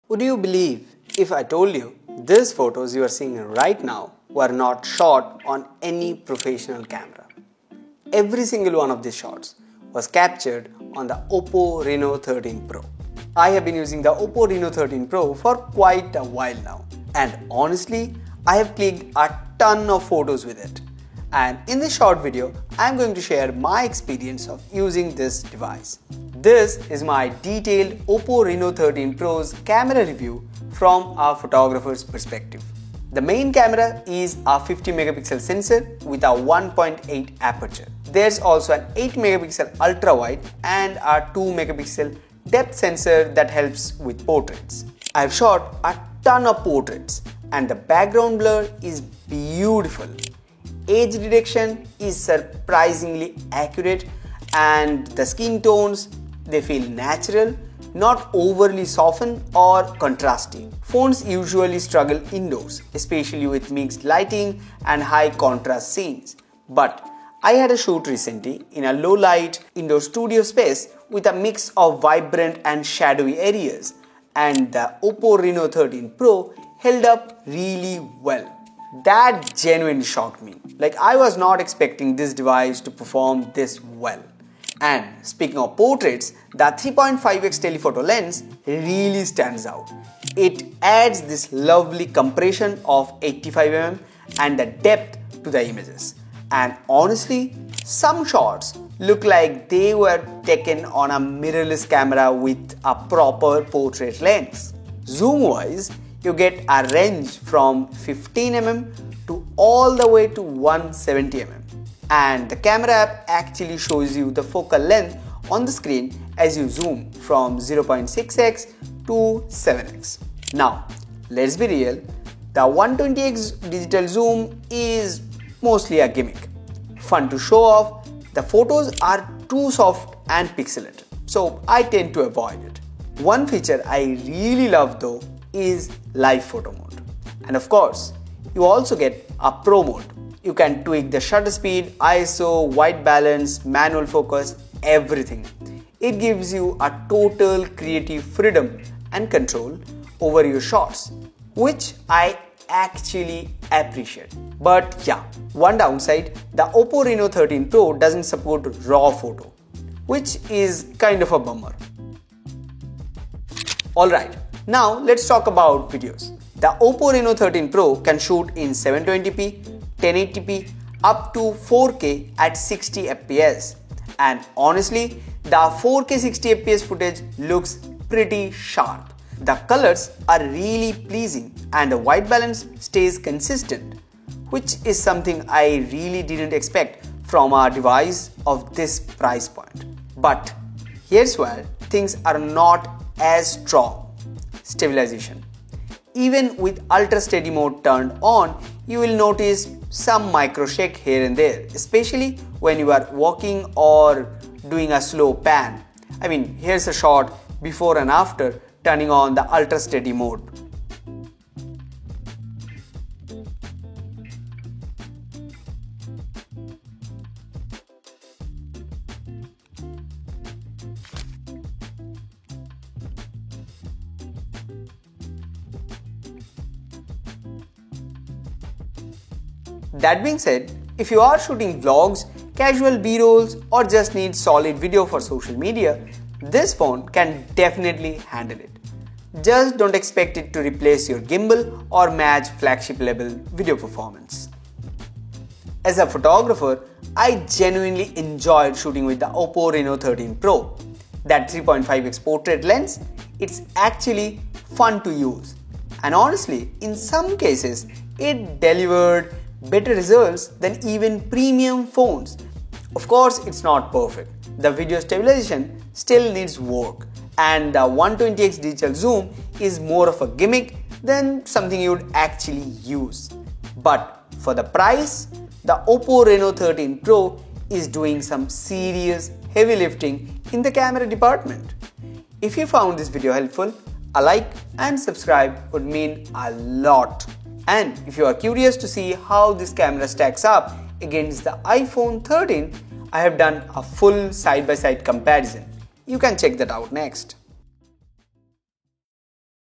Would you believe if I told you these photos you are seeing right now were not shot on any professional camera? Every single one of these shots was captured on the Oppo Reno 13 Pro. I have been using the Oppo Reno 13 Pro for quite a while now, and honestly, I have clicked a ton of photos with it. And in this short video, I am going to share my experience of using this device. This is my detailed Oppo Reno 13 Pro's camera review from a photographer's perspective. The main camera is a 50 megapixel sensor with a 1.8 aperture. There's also an 8 megapixel ultra wide and a 2 megapixel depth sensor that helps with portraits. I've shot a ton of portraits and the background blur is beautiful. Age detection is surprisingly accurate and the skin tones, they feel natural, not overly softened or contrasting. Phones usually struggle indoors, especially with mixed lighting and high contrast scenes. But I had a shoot recently in a low light indoor studio space with a mix of vibrant and shadowy areas, and the Oppo Reno 13 Pro held up really well. That genuinely shocked me. Like, I was not expecting this device to perform this well. And speaking of portraits, the 3.5x telephoto lens really stands out. It adds this lovely compression of 85mm and the depth to the images. And honestly, some shots look like they were taken on a mirrorless camera with a proper portrait lens. Zoom wise, you get a range from 15mm to all the way to 170mm. And the camera app actually shows you the focal length on the screen as you zoom from 0.6x to 7x. Now, let's be real, the 120x digital zoom is mostly a gimmick. Fun to show off, the photos are too soft and pixelated, so I tend to avoid it. One feature I really love though is live photo mode. And of course, you also get a pro mode. You can tweak the shutter speed, ISO, white balance, manual focus, everything. It gives you a total creative freedom and control over your shots, which I actually appreciate. But yeah, one downside, the Oppo Reno 13 Pro doesn't support RAW photo, which is kind of a bummer. Alright, now let's talk about videos. The Oppo Reno 13 Pro can shoot in 720p, 1080p up to 4K at 60 fps, and honestly the 4K 60 fps footage looks pretty sharp. The colors are really pleasing and the white balance stays consistent, which is something I really didn't expect from a device of this price point. But here's where things are not as strong. Stabilization. Even with ultra steady mode turned on, you will notice some micro shake here and there, especially when you are walking or doing a slow pan. I mean, here's a shot before and after turning on the ultra steady mode. That being said, if you are shooting vlogs, casual B-rolls or just need solid video for social media, this phone can definitely handle it. Just don't expect it to replace your gimbal or match flagship level video performance. As a photographer, I genuinely enjoyed shooting with the Oppo Reno 13 Pro. That 3.5x portrait lens, it's actually fun to use. And honestly, in some cases, it delivered better results than even premium phones. Of course, it's not perfect. The video stabilization still needs work, and the 120x digital zoom is more of a gimmick than something you'd actually use. But for the price, the Oppo Reno 13 Pro is doing some serious heavy lifting in the camera department. If you found this video helpful, a like and subscribe would mean a lot. And if you are curious to see how this camera stacks up against the iPhone 13, I have done a full side-by-side comparison. You can check that out next.